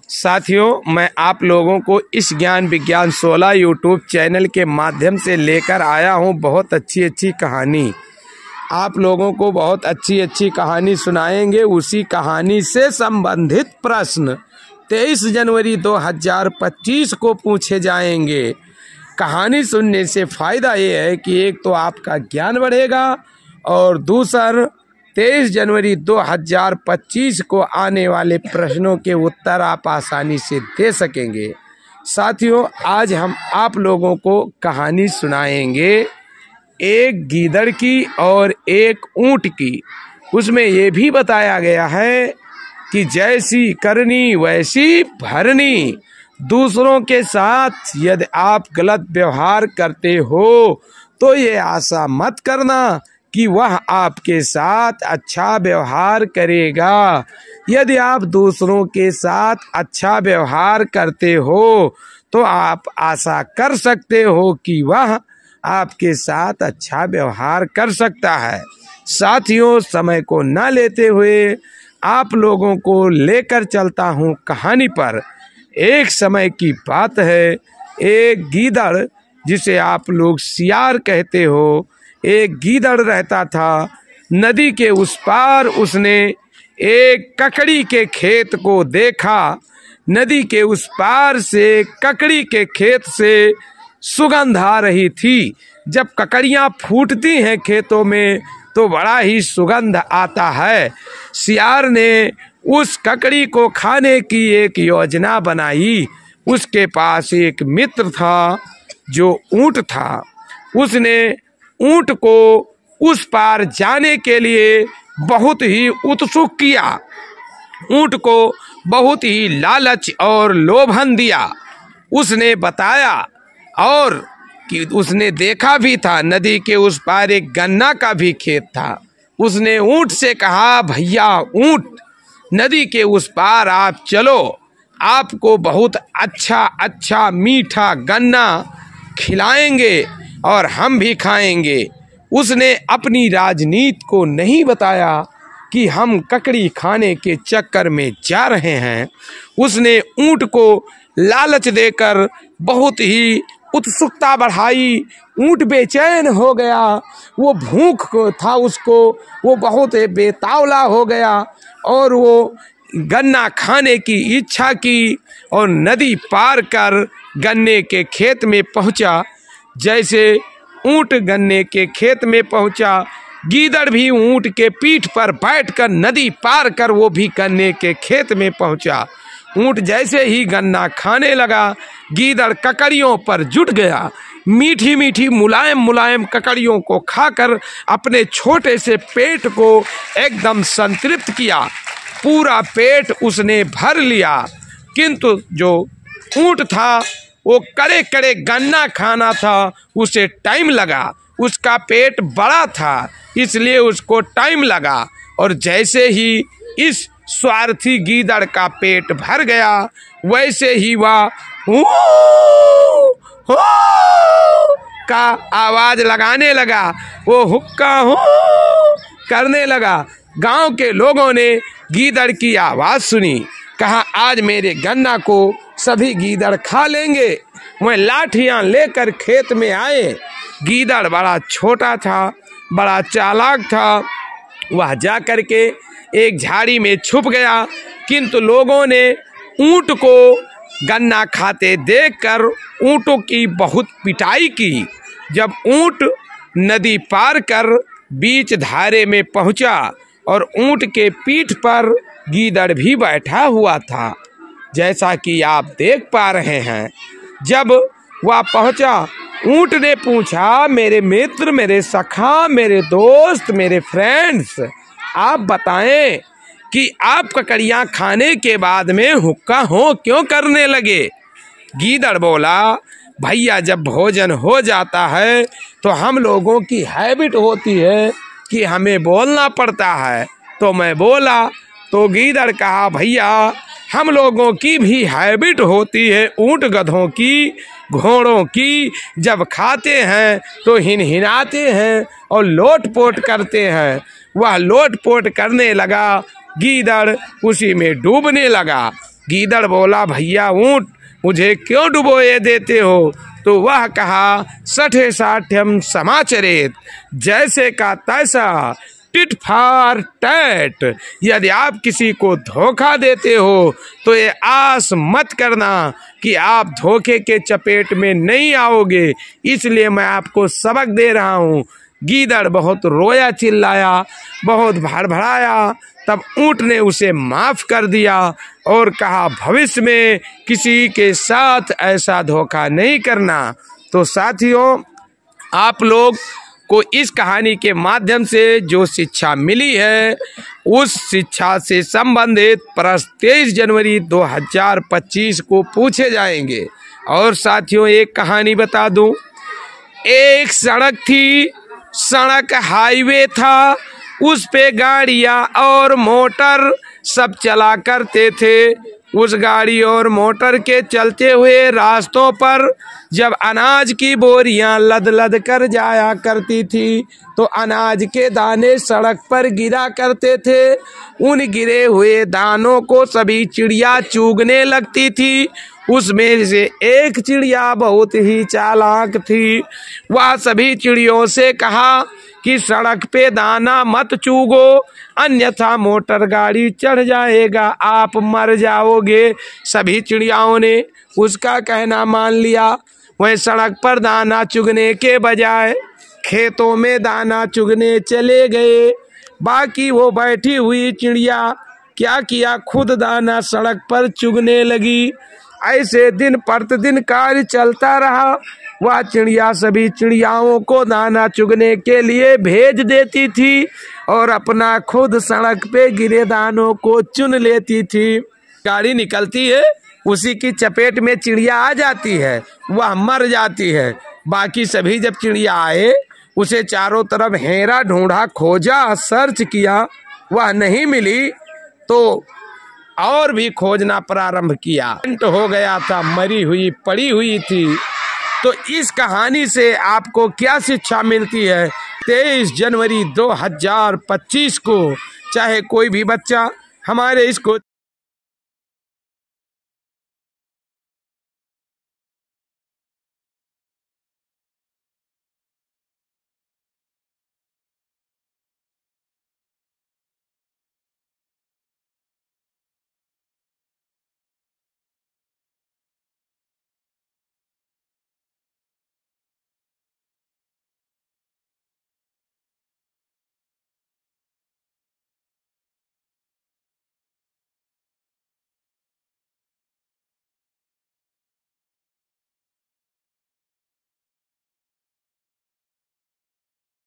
साथियों, मैं आप लोगों को इस ज्ञान विज्ञान 16 यूट्यूब चैनल के माध्यम से लेकर आया हूं बहुत अच्छी कहानी। आप लोगों को बहुत अच्छी कहानी सुनाएंगे। उसी कहानी से संबंधित प्रश्न 23 जनवरी 2025 को पूछे जाएंगे। कहानी सुनने से फ़ायदा ये है कि एक तो आपका ज्ञान बढ़ेगा और दूसरा 23 जनवरी 2025 को आने वाले प्रश्नों के उत्तर आप आसानी से दे सकेंगे। साथियों, आज हम आप लोगों को कहानी सुनाएंगे एक गीदड़ की और एक ऊंट की। उसमें ये भी बताया गया है कि जैसी करनी वैसी भरनी। दूसरों के साथ यदि आप गलत व्यवहार करते हो तो ये आशा मत करना कि वह आपके साथ अच्छा व्यवहार करेगा। यदि आप दूसरों के साथ अच्छा व्यवहार करते हो तो आप आशा कर सकते हो कि वह आपके साथ अच्छा व्यवहार कर सकता है। साथियों, समय को न लेते हुए आप लोगों को लेकर चलता हूँ कहानी पर। एक समय की बात है, एक गीदड़ जिसे आप लोग सियार कहते हो, एक गीदड़ रहता था। नदी के उस पार उसने एक ककड़ी के खेत को देखा। नदी के उस पार से ककड़ी के खेत से सुगंध आ रही थी। जब ककड़ियाँ फूटती हैं खेतों में तो बड़ा ही सुगंध आता है। सियार ने उस ककड़ी को खाने की एक योजना बनाई। उसके पास एक मित्र था जो ऊंट था। उसने ऊंट को उस पार जाने के लिए बहुत ही उत्सुक किया। ऊंट को बहुत ही लालच और लोभन दिया। उसने बताया और कि उसने देखा भी था नदी के उस पार एक गन्ना का भी खेत था। उसने ऊंट से कहा, भैया ऊंट, नदी के उस पार आप चलो, आपको बहुत अच्छा मीठा गन्ना खिलाएंगे और हम भी खाएंगे। उसने अपनी राजनीति को नहीं बताया कि हम ककड़ी खाने के चक्कर में जा रहे हैं। उसने ऊंट को लालच देकर बहुत ही उत्सुकता बढ़ाई। ऊंट बेचैन हो गया। वो भूख था उसको, वो बहुत बेतावला हो गया और वो गन्ना खाने की इच्छा की और नदी पार कर गन्ने के खेत में पहुंचा। जैसे ऊंट गन्ने के खेत में पहुंचा, गीदड़ भी ऊंट के पीठ पर बैठकर नदी पार कर वो भी गन्ने के खेत में पहुंचा। ऊंट जैसे ही गन्ना खाने लगा, गीदड़ ककड़ियों पर जुट गया। मीठी मीठी मुलायम ककड़ियों को खाकर अपने छोटे से पेट को एकदम संतृप्त किया। पूरा पेट उसने भर लिया। किंतु जो ऊंट था वो कड़े गन्ना खाना था, उसे टाइम लगा। उसका पेट बड़ा था इसलिए उसको टाइम लगा। और जैसे ही इस स्वार्थी गीदड़ का पेट भर गया वैसे ही वह का आवाज लगाने लगा। वो हुक्का हो करने लगा। गांव के लोगों ने गीदड़ की आवाज सुनी। कहा, आज मेरे गन्ना को सभी गीदड़ खा लेंगे। वह लाठियां लेकर खेत में आए। गीदड़ बड़ा छोटा था, बड़ा चालाक था। वह जा कर के एक झाड़ी में छुप गया। किंतु लोगों ने ऊंट को गन्ना खाते देखकर ऊंटों की बहुत पिटाई की। जब ऊंट नदी पार कर बीच धारे में पहुंचा और ऊंट के पीठ पर गीदड़ भी बैठा हुआ था, जैसा कि आप देख पा रहे हैं। जब वह पहुंचा, ऊंट ने पूछा, मेरे मित्र, मेरे सखा, मेरे दोस्त, मेरे फ्रेंड्स, आप बताएं कि आप ककड़ियाँ खाने के बाद में हुक्का हो क्यों करने लगे। गीदड़ बोला, भैया जब भोजन हो जाता है तो हम लोगों की हैबिट होती है कि हमें बोलना पड़ता है। तो मैं बोला। तो गीदड़ कहा, भैया हम लोगों की भी हैबिट होती है, ऊंट गधों की, घोड़ों की। जब खाते हैं तो हिनहिनाते हैं और लोटपोट करते हैं। वह लोटपोट करने लगा, गीदड़ उसी में डूबने लगा। गीदड़ बोला, भैया ऊँट मुझे क्यों डुबोए देते हो? तो वह कहा, सठे साठ्यम समाचरेत, जैसे का तैसा टिट फार टैट। यदि आप किसी को धोखा देते हो तो ये आस मत करना कि आप धोखे के चपेट में नहीं आओगे, इसलिए मैं आपको सबक दे रहा हूँ। गीदड़ बहुत रोया, चिल्लाया, बहुत भड़बड़ाया। तब ऊँट ने उसे माफ़ कर दिया और कहा, भविष्य में किसी के साथ ऐसा धोखा नहीं करना। तो साथियों, आप लोग को इस कहानी के माध्यम से जो शिक्षा मिली है, उस शिक्षा से संबंधित प्रश्न 23 जनवरी 2025 को पूछे जाएंगे। और साथियों, एक कहानी बता दूं। एक सड़क थी, सड़क हाईवे था, उस पे गाड़ियां और मोटर सब चला करते थे। उस गाड़ी और मोटर के चलते हुए रास्तों पर जब अनाज की बोरियां लद लद कर जाया करती थी तो अनाज के दाने सड़क पर गिरा करते थे। उन गिरे हुए दानों को सभी चिड़िया चुगने लगती थी। उसमें से एक चिड़िया बहुत ही चालाक थी। वह सभी चिड़ियों से कहा कि सड़क पे दाना मत चूगो, अन्यथा मोटर गाड़ी चढ़ जाएगा, आप मर जाओगे। सभी चिड़ियाओं ने उसका कहना मान लिया। वह सड़क पर दाना चुगने के बजाय खेतों में दाना चुगने चले गए। बाकी वो बैठी हुई चिड़िया क्या किया, खुद दाना सड़क पर चुगने लगी। ऐसे दिन प्रतिदिन कार्य चलता रहा। वह चिड़िया सभी चिड़ियाओं को दाना चुगने के लिए भेज देती थी और अपना खुद सड़क पे गिरे दानों को चुन लेती थी। गाड़ी निकलती है, उसी की चपेट में चिड़िया आ जाती है, वह मर जाती है। बाकी सभी जब चिड़िया आए, उसे चारों तरफ हेरा ढूंढा, खोजा, सर्च किया, वह नहीं मिली तो और भी खोजना प्रारंभ किया। हो गया था, मरी हुई पड़ी हुई थी। तो इस कहानी से आपको क्या शिक्षा मिलती है? 23 जनवरी 2025 को चाहे कोई भी बच्चा हमारे इसको